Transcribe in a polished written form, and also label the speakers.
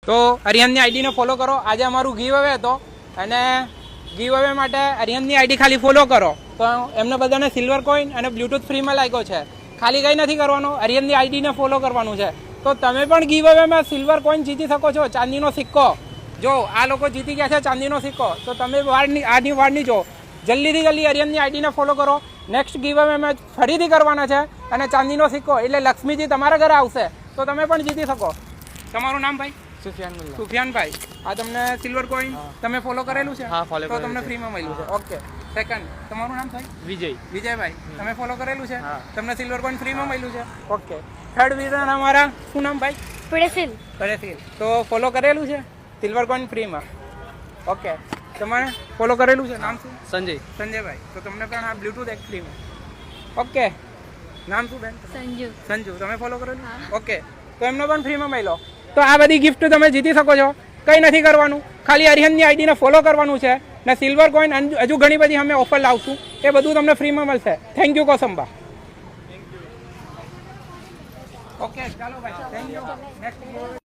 Speaker 1: તો અરિહંતની આઈડીને ફોલો કરો. આજે અમારું ગીવ અવે હતો અને ગીવ અવે માટે અરિહંતની આઈડી ખાલી ફોલો કરો તો એમને બધાને સિલ્વર કોઈન અને બ્લૂટૂથ ફ્રીમાં લાગ્યો છે. ખાલી કંઈ નથી કરવાનું, અરિહંતની આઈડીને ફોલો કરવાનું છે. તો તમે પણ ગીવ અવેમાં સિલ્વર કોઈન જીતી શકો છો, ચાંદીનો સિક્કો. જો આ લોકો જીતી ગયા છે ચાંદીનો સિક્કો, તો તમે આની વાર નહીં જો, જલ્દીથી જલ્દી અરિહંતની આઈડીને ફોલો કરો. નેક્સ્ટ ગીવ અવે મેચ ફરીથી કરવાના છે અને ચાંદીનો સિક્કો એટલે લક્ષ્મીજી તમારા ઘરે આવશે તો તમે પણ જીતી શકો. તમારું નામ ભાઈ? સુફિયાનભાઈ. આ તમને સિલ્વર કોઈન તમે ફોલો કરેલું છે?
Speaker 2: હા, ફોલો
Speaker 1: તો તમને ફ્રીમાં મળ્યું છે. ઓકે. સેકન્ડ, તમારું નામ ભાઈ? વિજયભાઈ. તમે ફોલો કરેલું છે? તમને સિલ્વર કોઈન ફ્રીમાં મળ્યું છે. ઓકે. થર્ડ વિનર અમારા શું નામ ભાઈ? પરેશિલ. તો ફોલો કરેલું છે સિલ્વર કોઈન ફ્રીમાં. ઓકે. તમારે ફોલો કરેલું છે? નામ શું? સંજયભાઈ. તો તમને પણ આ બ્લૂટૂથ એક ફ્રીમાં. ઓકે. નામ શું બેન? સંજુ. તમે ફોલો કરેલું? ઓકે. તો એમને પણ ફ્રીમાં મળ્યો. તો આ બધી ગિફ્ટ તમે જીતી શકો છો. કંઈ નથી કરવાનું, ખાલી અરિહંતની આઈડીને ફોલો કરવાનું છે ને સિલ્વર કોઈન હજુ ઘણી બધી અમે ઓફર લાવશું, એ બધું તમને ફ્રીમાં મળશે. Thank you Kosamba. ઓકે ચાલો ભાઈ, થેન્ક યુ. નેક્સ્ટ